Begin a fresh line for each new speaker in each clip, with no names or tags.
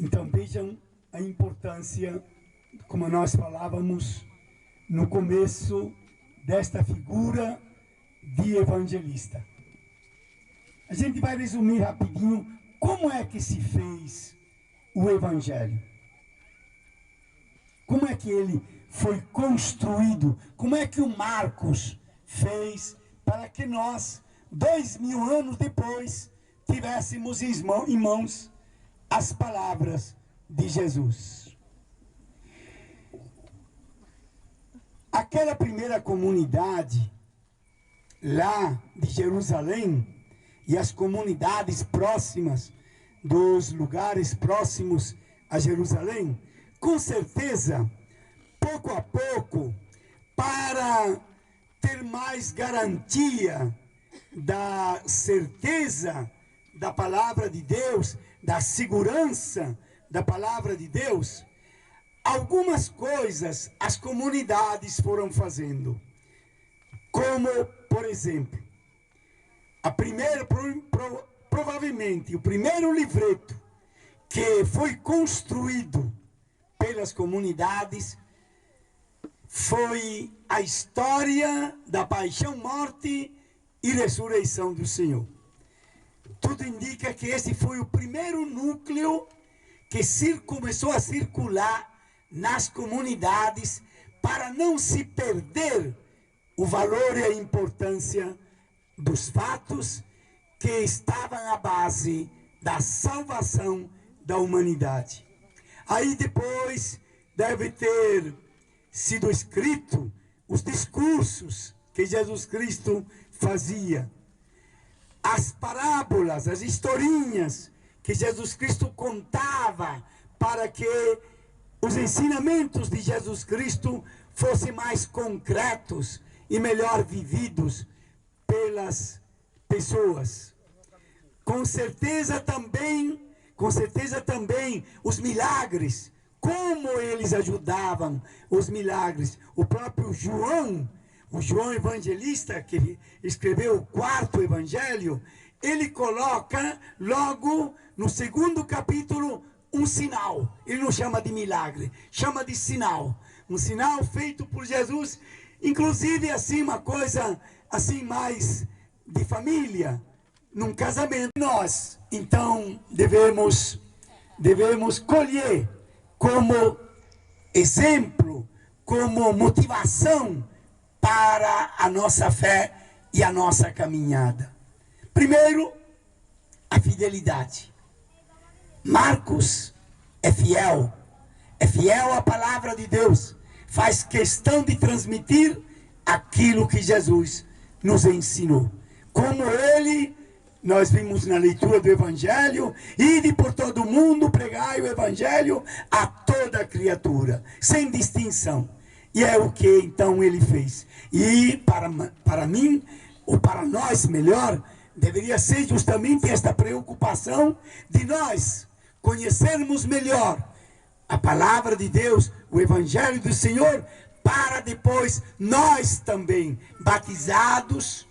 Então vejam a importância, como nós falávamos no começo, desta figura de evangelista. A gente vai resumir rapidinho como é que se fez o evangelho. Como é que ele foi construído? Como é que o Marcos fez para que nós, 2000 anos depois, tivéssemos em mãos as palavras de Jesus? Aquela primeira comunidade lá de Jerusalém e as comunidades próximas dos lugares próximos a Jerusalém, com certeza, pouco a pouco, para ter mais garantia da certeza da palavra de Deus, da segurança da palavra de Deus, algumas coisas as comunidades foram fazendo. Como, por exemplo, provavelmente o primeiro livreto que foi construído pelas comunidades foi a história da paixão, morte e ressurreição do Senhor. Tudo indica que esse foi o primeiro núcleo que começou a circular nas comunidades para não se perder o valor e a importância dos fatos que estavam à base da salvação da humanidade. Aí depois deve ter sido escrito os discursos que Jesus Cristo fazia, as parábolas, as historinhas que Jesus Cristo contava para que os ensinamentos de Jesus Cristo fossem mais concretos e melhor vividos pelas pessoas. Com certeza também os milagres, como eles ajudavam os milagres. O próprio João, o João Evangelista, que escreveu o 4º Evangelho, ele coloca logo no 2º capítulo um sinal. Ele não chama de milagre, chama de sinal. Um sinal feito por Jesus, inclusive assim, uma coisa assim mais de família, num casamento. Nós, então, devemos colher como exemplo, como motivação para a nossa fé e a nossa caminhada. Primeiro, a fidelidade. Marcos é fiel à palavra de Deus, faz questão de transmitir aquilo que Jesus nos ensinou. Como ele, nós vimos na leitura do Evangelho, ide por todo o mundo, pregai o Evangelho a toda criatura, sem distinção. E é o que então ele fez. E para mim, ou para nós melhor, deveria ser justamente esta preocupação de nós conhecermos melhor a palavra de Deus, o Evangelho do Senhor, para depois nós também, batizados,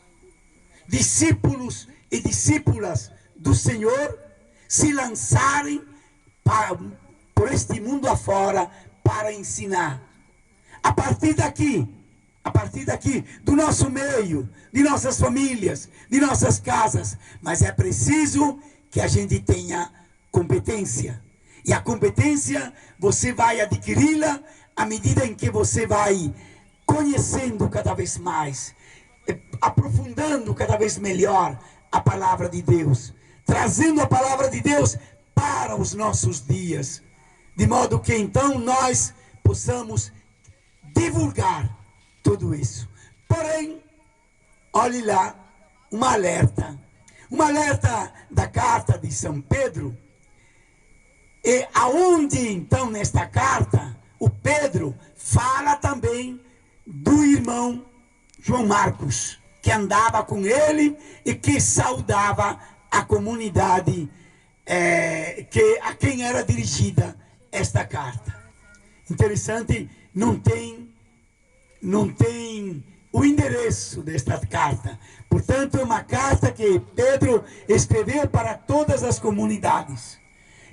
discípulos e discípulas do Senhor, se lançarem por este mundo afora para ensinar. A partir daqui, do nosso meio, de nossas famílias, de nossas casas. Mas é preciso que a gente tenha competência. E a competência você vai adquiri-la à medida em que você vai conhecendo cada vez mais, aprofundando cada vez melhor a palavra de Deus, trazendo a palavra de Deus para os nossos dias, de modo que então nós possamos divulgar tudo isso. Porém, olhe lá, um alerta da carta de São Pedro, e aonde então nesta carta, o Pedro fala também do irmão João Marcos, que andava com ele e que saudava a comunidade a quem era dirigida esta carta. Interessante, não tem o endereço desta carta. Portanto, é uma carta que Pedro escreveu para todas as comunidades.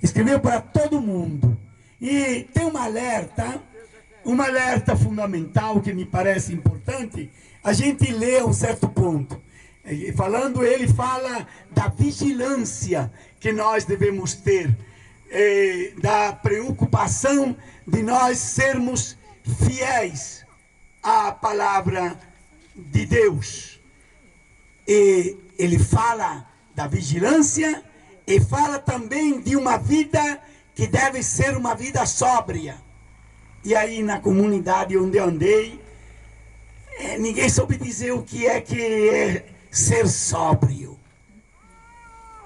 Escreveu para todo mundo. E tem um alerta fundamental que me parece importante, a gente lê a um certo ponto. Ele fala da vigilância que nós devemos ter, da preocupação de nós sermos fiéis à palavra de Deus. E ele fala da vigilância e fala também de uma vida que deve ser uma vida sóbria. E aí na comunidade onde eu andei, ninguém soube dizer o que é ser sóbrio.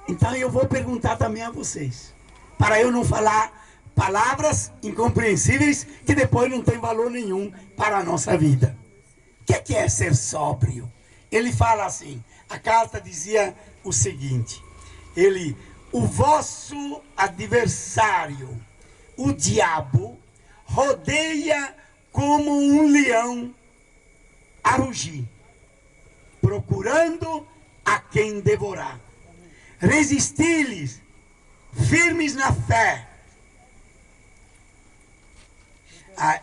Então eu vou perguntar também a vocês, para eu não falar palavras incompreensíveis que depois não tem valor nenhum para a nossa vida. O que é ser sóbrio? Ele fala assim, a carta dizia o seguinte, o vosso adversário, o diabo, rodeia como um leão a rugir, procurando a quem devorar. Resisti-lhes, firmes na fé.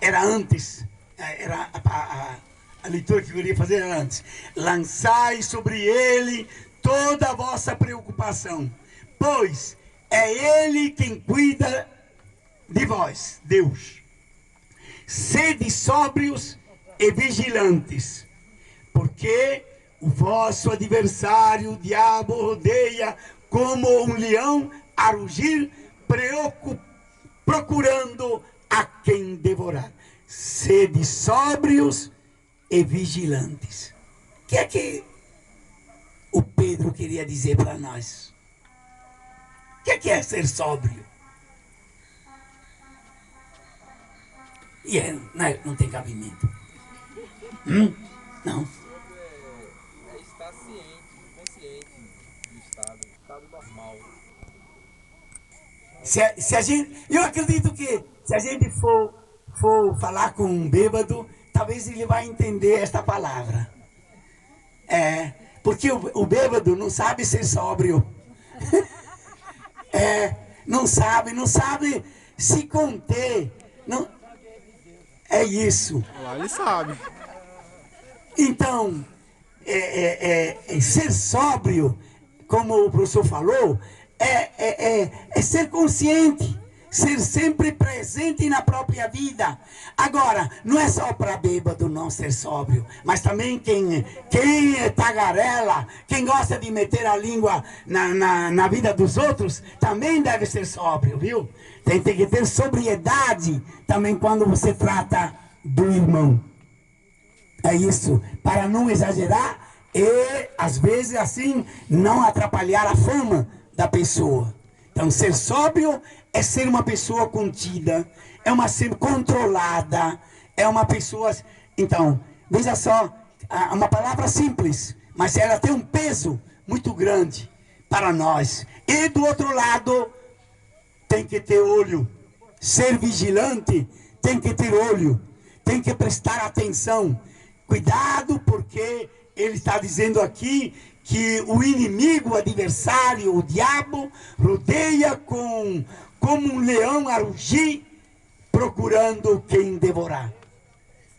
Era antes, a leitura que eu queria fazer era antes. Lançai sobre ele toda a vossa preocupação, pois é ele quem cuida de vós, Deus. Sede sóbrios e vigilantes, porque o vosso adversário, o diabo, rodeia como um leão a rugir, procurando a quem devorar. Sede sóbrios e vigilantes. O que é que o Pedro queria dizer para nós? O que é ser sóbrio? E não tem cabimento. Não.
É estar consciente do estado normal.
Eu acredito que se a gente for falar com um bêbado, talvez ele vai entender esta palavra. Porque o bêbado não sabe ser sóbrio. Não sabe se conter. Não, é isso.
Lá ele sabe.
Então, ser sóbrio, como o professor falou, é ser consciente, ser sempre presente na própria vida. Agora, não é só para bêbado não ser sóbrio, mas também quem é tagarela, quem gosta de meter a língua na vida dos outros, também deve ser sóbrio, viu? Tem que ter sobriedade também quando você trata do irmão. É isso, para não exagerar e, às vezes, assim, não atrapalhar a fama da pessoa. Então, ser sóbrio é ser uma pessoa contida, ser controlada, é uma pessoa... Então, veja só, uma palavra simples, mas ela tem um peso muito grande para nós. E, do outro lado, tem que ter olho. Ser vigilante tem que ter olho, tem que prestar atenção. Cuidado, porque ele está dizendo aqui que o inimigo, o adversário, o diabo, rodeia como um leão a rugir, procurando quem devorar.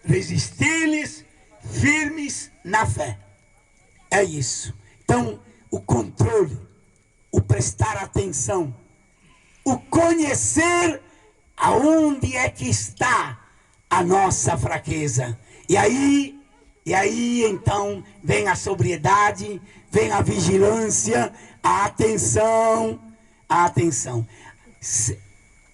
Resisti-lhes firmes na fé. É isso. Então, o controle, o prestar atenção, o conhecer aonde é que está a nossa fraqueza. E aí, então, vem a sobriedade, vem a vigilância, a atenção.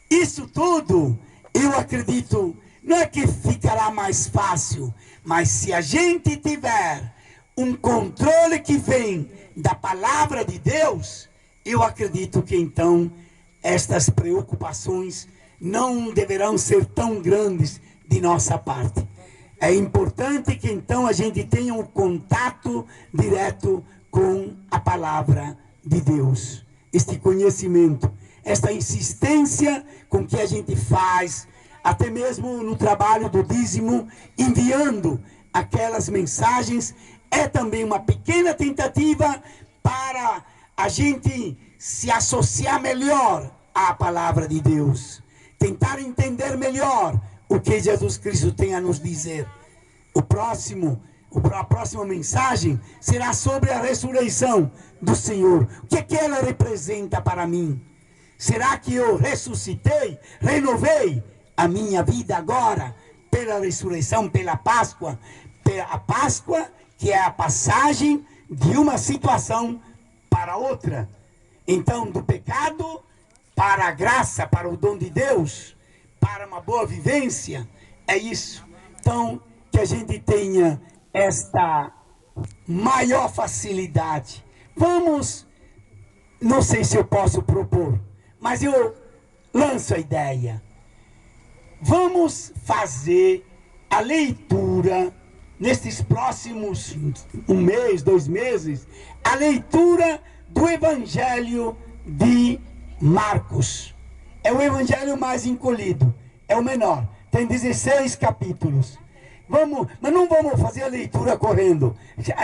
Isso tudo, eu acredito, não é que ficará mais fácil, mas se a gente tiver um controle que vem da palavra de Deus, eu acredito que então estas preocupações não deverão ser tão grandes de nossa parte. É importante que então a gente tenha um contato direto com a palavra de Deus. Este conhecimento, esta insistência com que a gente faz, até mesmo no trabalho do dízimo, enviando aquelas mensagens, é também uma pequena tentativa para a gente se associar melhor a palavra de Deus. Tentar entender melhor o que Jesus Cristo tem a nos dizer. A próxima mensagem será sobre a ressurreição do Senhor. O que ela representa para mim? Será que eu ressuscitei, renovei a minha vida agora pela ressurreição, pela Páscoa? A Páscoa, que é a passagem de uma situação para outra. Então, do pecado para a graça, para o dom de Deus, para uma boa vivência, é isso. Então, que a gente tenha esta maior facilidade. Vamos, não sei se eu posso propor, mas eu lanço a ideia. Vamos fazer a leitura, nestes próximos 1 mês, 2 meses, a leitura do Evangelho de Marcos. É o evangelho mais encolhido, é o menor, tem 16 capítulos. Mas não vamos fazer a leitura correndo,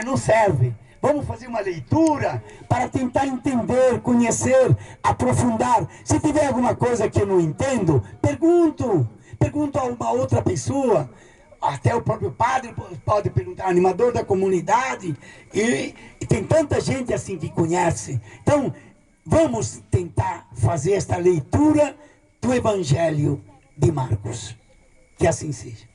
não serve. Vamos fazer uma leitura para tentar entender, conhecer, aprofundar. Se tiver alguma coisa que eu não entendo, pergunto a uma outra pessoa. Até o próprio padre pode perguntar, animador da comunidade. E tem tanta gente assim que conhece. Então, vamos tentar fazer esta leitura do Evangelho de Marcos. Que assim seja.